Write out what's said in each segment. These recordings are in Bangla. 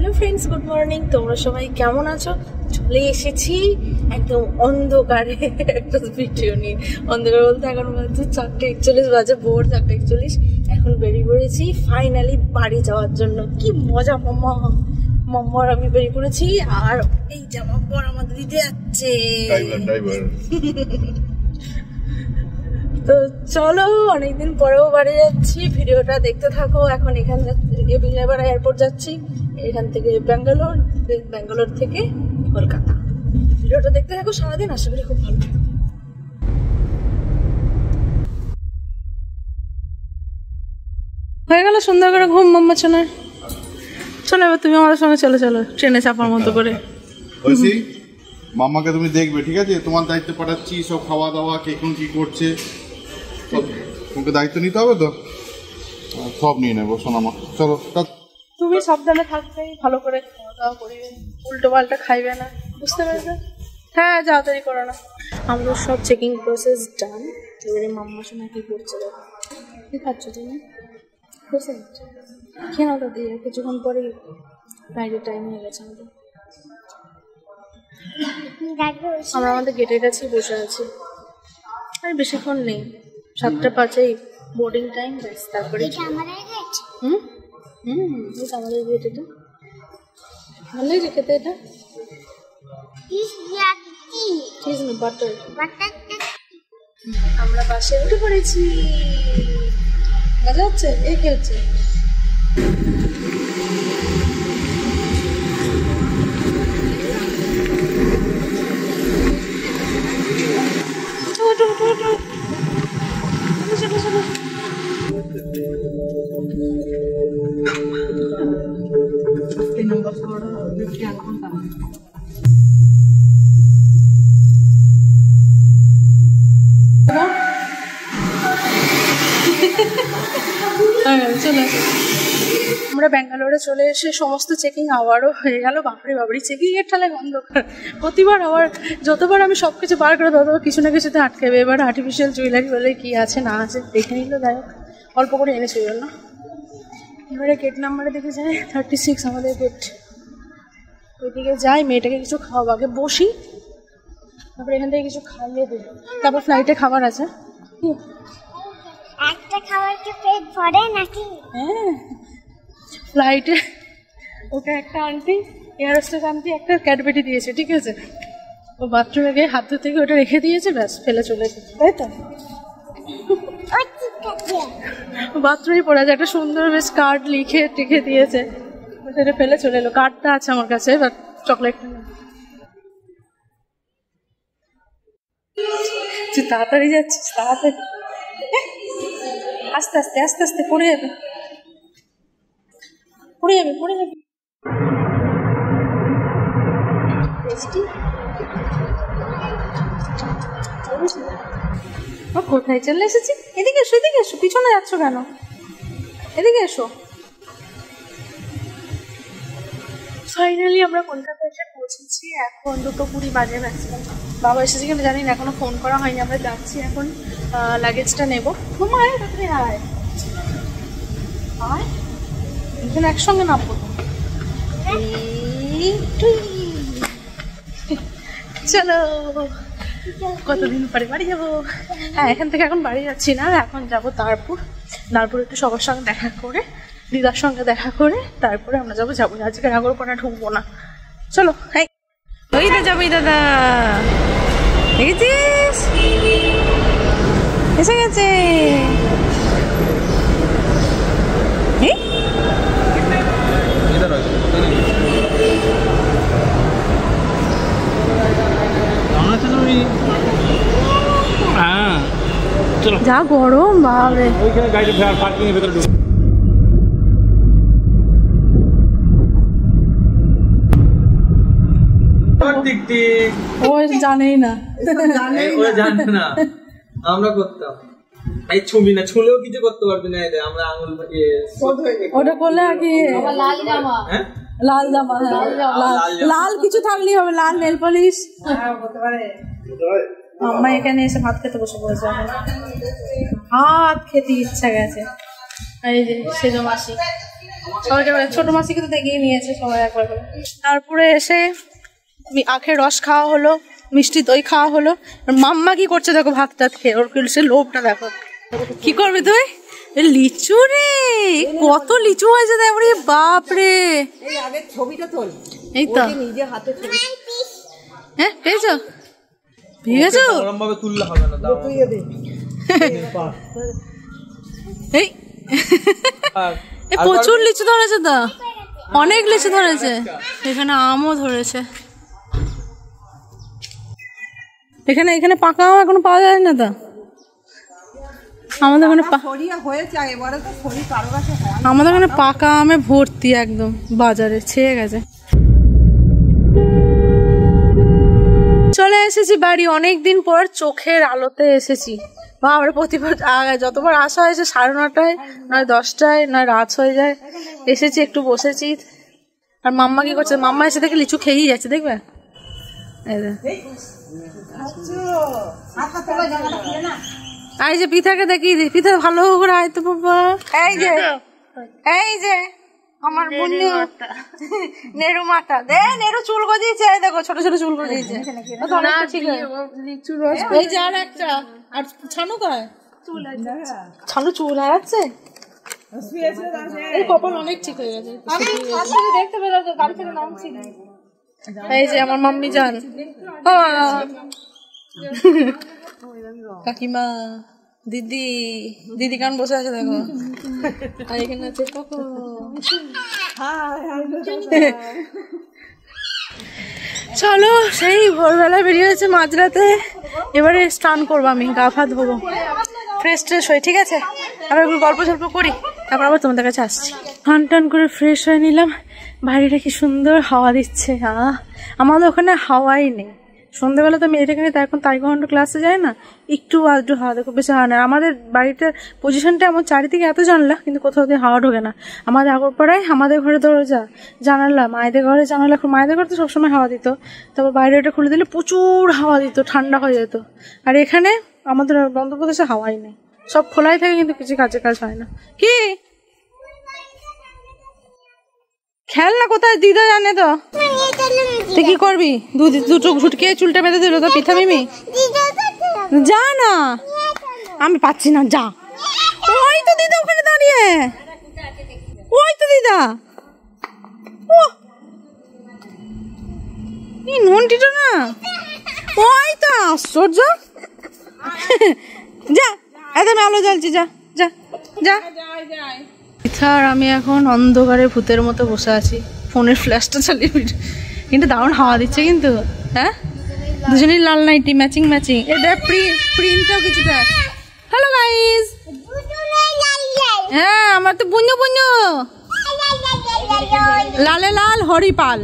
Hello friends, good morning. তোমরা সবাই কেমন আছো? চলে এসেছি একদম অন্ধকারে একটা ভিডিও নিয়ে। অন্ধকার বলতে এখন বাজে 4:41 বাজে, ভোর 4:41। এখন বেরিয়ে পড়েছি ফাইনালি বাড়ি যাওয়ার জন্য। কি মজা! মাম্মার আমি বেরিয়ে পড়েছি, আর এই জামা পর আমাদের দিতে যাচ্ছে ড্রাইভার। তো চলো, অনেকদিন পরেও বাড়ি যাচ্ছি, ভিডিওটা দেখতে থাকো। এখন এখান বিজয়বাড়া এয়ারপোর্ট যাচ্ছি, এখান থেকে ব্যাঙ্গালোর থেকে কলকাতা। ভিডিওটা দেখতে থাকো সারাদিন, আশা করি খুব ভালো লাগবে। হয়ে গেল সুন্দর করে ঘুম মাম্মা চলে। চলো এবার তুমি আমাদের সঙ্গে চলো ট্রেনে চাপার মতো করে। মাম্মাকে তুমি দেখবে, ঠিক আছে? তোমার দায়িত্ব পাঠাচ্ছি, সব খাওয়া দাওয়া কে কোন কি করছে তোমাকে দায়িত্ব নিতে হবে, তো সব নিয়ে নেবো সোনামা। চলো, তুমি সাবধানে থাকবে, ভালো করে খাওয়া দাওয়া করবে, উল্টো পাল্টা খাইবে না, বুঝতে পেরেছো? হ্যাঁ, তাড়াতাড়ি করো না। আমাদের সব চেকিং প্রসেস ডান। এবারে মাম্মা শোনা কি করছে, কি খাচ্ছ তুমি? বসে খেয়ে নাও দাদি, কিছুক্ষণ পরে ফ্লাইটের টাইম হয়ে গেছে আমাদের। আমরা আমাদের গেটের কাছেই বসে আছি, আর বেশিক্ষণ নেই, 7:05 বোর্ডিং টাইম, ব্যাস। তারপরে আমাদের গেট। এটা ভালো লাগছে খেতে, এটা চিজ না বাটার। আমরা বাসে উঠে পড়েছি, মজা হচ্ছে। এই কি হচ্ছে? আমরা ব্যাঙ্গালোরে চলে এসে সমস্ত চেকিং আবারও হয়ে গেল। বাপরি চেকিং এর ঠালে বন্ধ কর। প্রতিবার আবার যতবার আমি সবকিছু বার করে ততবার কিছু না কিছুতে আটকাবে। এবার আর্টিফিশিয়াল জুয়েলারি বলে কি আছে না আছে দেখে নিল, যাই হোক অল্প করে এনেছে জন্য। এবারে গেট নাম্বারে দেখে যায় 36 আমাদের গেট। ওইদিকে যাই, মেয়েটাকে কিছু খাওয়াবো, আগে বসি, তারপরে এখান থেকে কিছু খাইয়ে দেব, তারপর ফ্লাইটে খাবার আছে। একটা খাবার কি পেট ভরে নাকি? হ্যাঁ, ফ্লাইটে ওকে একটা আন্টি, এয়ার হোস্টেস আন্টি একটা ক্যাডবেরি দিয়েছে, ঠিক আছে? ও বাথরুমে গিয়ে হাত ধুতে গিয়ে ওটা রেখে দিয়েছে, ব্যাস ফেলে চলে এসেছে, তাই তো? বাথরুমে পড়ে আছে, একটা সুন্দর বেশ কার্ড লিখে রেখে দিয়েছে, ওটা ফেলে চলে এলো। কার্ডটা আছে আমার কাছে, এবার চকলেটটা না। তুই তাড়াতাড়ি যাচ্ছিস, তাড়াতাড়ি, আস্তে আস্তে আস্তে আস্তে পড়ে যাবে। কোথায় চলে এসেছি? এদিকে এসো, পিছনে যাচ্ছ কেন? এদিকে এসো। ফাইনালি আমরা কলকাতায় এসে পৌঁছেছি, এখন 2:20 বাজে ম্যাক্সিমাম। বাবা এসেছে কিনা জানি না, এখনো ফোন করা হয়নি। আমরা যাচ্ছি এখন লাগেজটা নেবো। আয় তাড়াতাড়ি আয়, দুজন একসঙ্গে নামবো। চলো, কতদিন পরে বাড়ি যাবো। হ্যাঁ, এখান থেকে এখন বাড়ি যাচ্ছি না, এখন যাবো তারপর একটু সবার সঙ্গে দেখা করে, দিদার সঙ্গে দেখা করে তারপরে আমরা যাবো। আজকে নাগরপাড়া ঢুকবো না। চলো, ওই তো যাবি দাদা, দেখেছিস এসে গেছে। যা গরম বাবা, ও জানেই না, আমরা করতাম। এই ছবি না ছুলেও কিছু করতে পারবি না, আমরা আঙুল ওটা করলে আর কি লাল জামা, লাল জামা, লাল কিছু থাকলেই হবে, লাল নেল পলিশ হতে পারে। আম্মা এখানে এসে ভাত খেতে বসে পড়েছে, ভাত খেতে ইচ্ছা গেছে। আর এই যে সেজো মাসি সবাইকে ছোট মাসিকে তো দেখিয়ে নিয়েছে সবাই একবার করে। তারপরে এসে আখের রস খাওয়া হলো, মিষ্টি দই খাওয়া হলো। আর মাম্মা কি করছে দেখো, ভাত টাত খেয়ে, ওর সে লোভটা দেখো। কি করবি তুই? লিচু রে, কত লিচু হয়েছে দেখো রে, বাপ রে। এই তো হ্যাঁ পেয়েছো, পেয়েছো। তুললে হবে না, এই প্রচুর লিচু ধরেছে তো, অনেক লিচু ধরেছে। এখানে আমও ধরেছে। এখানে এখানে পাকা আম এখনো পাওয়া যায় না তো, আমাদের ওখানে আমাদের ওখানে পাকা আমে ভর্তি একদম, বাজারে ছেয়ে গেছে। চলে এসেছি বাড়ি, অনেকদিন পর চোখের আলোতে এসেছি। বাবা প্রতিবার যতবার আসা হয়েছে 9:30 নয় 10টায় নয় রাত হয়ে যায়। এসেছি একটু বসেছি। আর মাম্মা কি করছে? মাম্মা এসে দেখে লিচু খেয়েই যাচ্ছে, দেখবে। এই যে পিঠাকে দেখি, পিঠা ভালো করে আয়তো বাবা। এই যে এই যে আমার বন্ধু নেরু মাথা দে, নেরু চুল গজিয়েছে, দেখো ছোট ছোট চুল গজিয়েছে। এই যে আর একটা, আর ছানু কয় ছানু চুল হারাচ্ছে, এই কপাল অনেক ঠিক হয়ে গেছে। আমি দেখতে পেলাম গাড়ি থেকে নামছি। এই যে আমার মাম্মি জান, কাকিমা, দিদি, দিদি কান বসে আছে দেখো। আর এখানে আছে কাকু। চলো, সেই ভোরবেলা বেরিয়ে হয়েছে মাঝরাতে। এবারে স্নান করবো, আমি গা ফা ধোবো, ফ্রেশ ট্রেশ হই, ঠিক আছে? আবার একটু গল্প সল্প করি, তারপর আবার তোমাদের কাছে আসছি। টান টান করে ফ্রেশ হয়ে নিলাম। বাইরেটা কি সুন্দর হাওয়া দিচ্ছে। আমাদের ওখানে হাওয়াই নেই। সন্ধ্যাবেলা তো মেয়েটা কিনে তার এখন তাইকোয়ান্ডো ক্লাসে যায় না, একটু আধটু হাওয়া দেখো, বেশি হাওয়া না। আমাদের বাড়িটার পজিশনটা এমন, চারিদিকে এত জানলা কিন্তু কোথাও দিয়ে হাওয়া ঢোকে না। আমাদের আগরপাড়ায় আমাদের ঘরে দরজা জানালা, মায়েদের ঘরে জানালা, মায়েদের ঘরে তো সবসময় হাওয়া দিত, তারপর বাইরে ওটা খুলে দিলে প্রচুর হাওয়া দিত, ঠান্ডা হয়ে যেত। আর এখানে আমাদের অন্ধ্রপ্রদেশে হাওয়াই নেই, সব খোলাই থাকে কিন্তু কিছু কাজের কাজ হয় না। কি খেলনা কোথায়? দিদা জানে তো। তুই কি করবি? দুটো ঝুটকে চুলটা বেঁধে দিল তো পিঠা মিমি। যা না, আমি পাচ্ছি না, যা। ওই তো দিদা ওখানে দাঁড়িয়ে, ওই তো দিদা। নন্টিটা না, ওই তো আশ্চর্য। যা, একদম আলো জ্বলছি, যা যা যা। আর আমি এখন অন্ধকারে ভূতের মতো বসে আছি, ফোনের ফ্ল্যাশটা চালিয়ে। কিন্তু দারুণ হাওয়া দিচ্ছে কিন্তু। হ্যাঁ, দুজনেই লাল নাইটি, ম্যাচিং ম্যাচিং। এটা প্রিন্টটাও কিছুটা। Hello guys. হ্যাঁ, আমার তো বুঞ্জু বুঞ্জু, লালে লাল হরিপাল।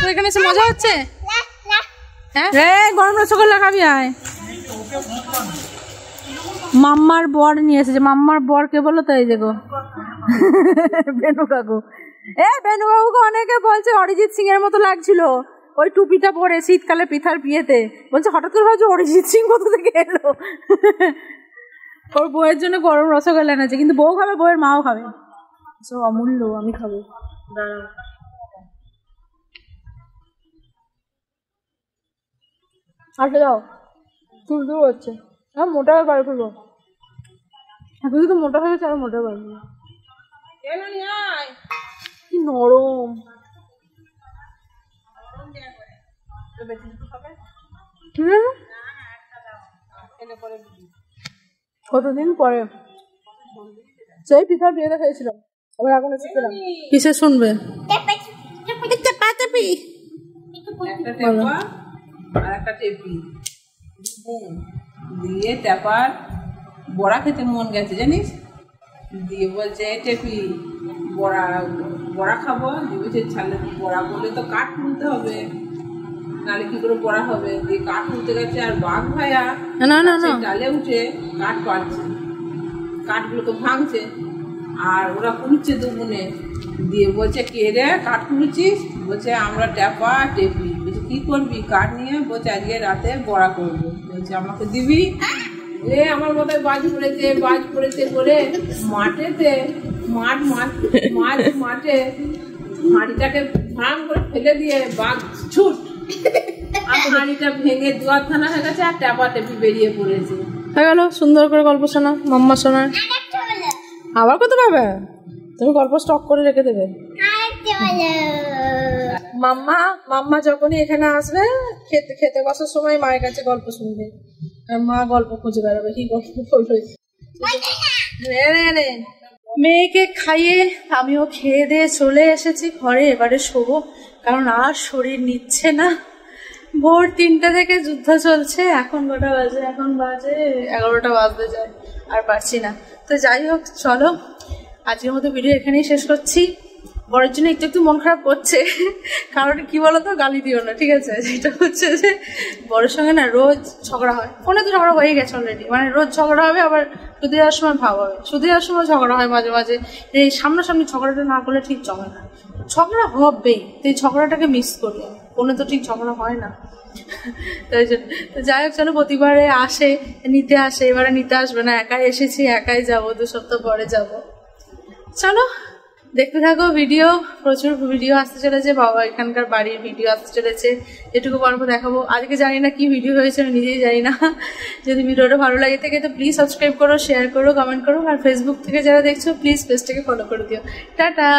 তোর এখানে এসে মজা হচ্ছে? হ্যাঁ রে, গরম রসগোল্লা খাবি? আয়। মাম্মার বর নিয়ে এসেছে। মাম্মার বর কে বলো তো? এই যে গো বেনু কাকু। বেনু কাকুকে অনেকে বলছে অরিজিৎ সিং এর মতো লাগছিল, ওই টুপিটা পরে শীতকালে পিঠার বিয়েতে। বলছে হঠাৎ করে ভাবছে অরিজিৎ সিং কোথা থেকে এলো। ওর বউয়ের জন্য গরম রসগোল্লা এনেছে, কিন্তু বউ খাবে, বউয়ের মাও খাবে। সব অমূল্য, আমি খাবো। দাঁড়াও, আচ্ছা যাও, চুল চুল হচ্ছে। হ্যাঁ, মোটা হয়ে বাড়ি করবো। এখন তো মোটা হয়ে গেছে, আরো মোটা বাড়বো। কি নরম। কতদিন পরে সেই পিঠার বিয়েতে খেয়েছিলাম, আবার এখন এসে খেলাম। কিসে শুনবে? দিয়ে ট্যাপার বড়া খেতে মন গেছে জানিস, দিয়ে বলছে টেপি বড়া বড়া খাবো। দিয়ে বলছে ছালে বড়া করলে তো কাঠ তুলতে হবে, নাহলে কি করে বড়া হবে। দিয়ে কাঠ তুলতে গেছে, আর বাঘ ভাইয়া ডালে উঠে কাঠ পাচ্ছে, কাঠগুলোকে ভাঙছে, আর ওরা কুড়ছে দুগুনে। দিয়ে বলছে কে রে কাঠ কুড়ছিস? বলছে আমরা ট্যাপা টেপি। বলছে কি করবি কাঠ নিয়ে? বলছে আজকে রাতে বড়া করবো। বলছে আমাকে দিবি? আমার মাথায় বাজ পড়েছে করে মাঠে হাঁড়িটাকে ভাঙ করে ফেলে দিয়ে বাঘ ছুট, আর হাঁড়িটা ভেঙে দুয়ারখানা হয়ে গেছে আর ট্যাপা টেপি বেরিয়ে পড়েছে। হয়ে গেল সুন্দর করে গল্প শোনা মাম্মা শোনার। আবার কত পাবে? তুমি গল্প স্টক করে রেখে দেবে। মাম্মা যখনই এখানে আসবে খেতে বসার সময় মায়ের কাছে গল্প শুনবে, আর মা গল্প খুঁজে বেড়াবে কি গল্প বলবে। মেয়েকে খাইয়ে আমিও খেয়ে দিয়ে চলে এসেছি ঘরে, এবারে শোবো, কারণ আর শরীর নিচ্ছে না। ভোর 3টা থেকে যুদ্ধ চলছে, এখন কটা বাজে? এখন বাজে 11টা বাজতে যায়, আর পারছি না। তো যাই হোক, চলো আজকের মতো ভিডিও এখানেই শেষ করছি। বড়ের জন্য একটু মন খারাপ করছে, কারণ কি বলতো, গালি দিও না ঠিক আছে। যেটা হচ্ছে যে বড়ের সঙ্গে না রোজ ঝগড়া হয়, ফোনে তো ঝগড়া হয়ে গেছে অলরেডি, মানে রোজ ঝগড়া হবে, আবার শুধু যাওয়ার সময় ভাব হবে, শুধু যাওয়ার সময় ঝগড়া হয় মাঝে মাঝে। এই সামনাসামনি ঝগড়াটা না করলে ঠিক জমে না, ঝগড়া হবেই, তো এই ঝগড়াটাকে মিস করি। ফোনে তো ঠিক ঝগড়া হয় না, তাই জন্য। তো যাই হোক, চলো প্রতিবারে আসে নিতে আসে, এবারে নিতে আসবে না, একাই এসেছি, একাই যাবো, 2 সপ্তাহ পরে যাবো। চলো দেখতে থাকো ভিডিও, প্রচুর ভিডিও আসতে চলেছে, বাবা এখানকার বাড়ির ভিডিও আসতে চলেছে, যেটুকু পারবো দেখাবো। আজকে জানি না কি ভিডিও হয়েছে, আমি নিজেই জানি না। যদি ভিডিওটা ভালো লাগে থাকে তো প্লিজ সাবস্ক্রাইব করো, শেয়ার করো, কমেন্ট করো, আর ফেসবুক থেকে যারা দেখছো প্লিজ পেজটাকে ফলো করে দিও। টাটা।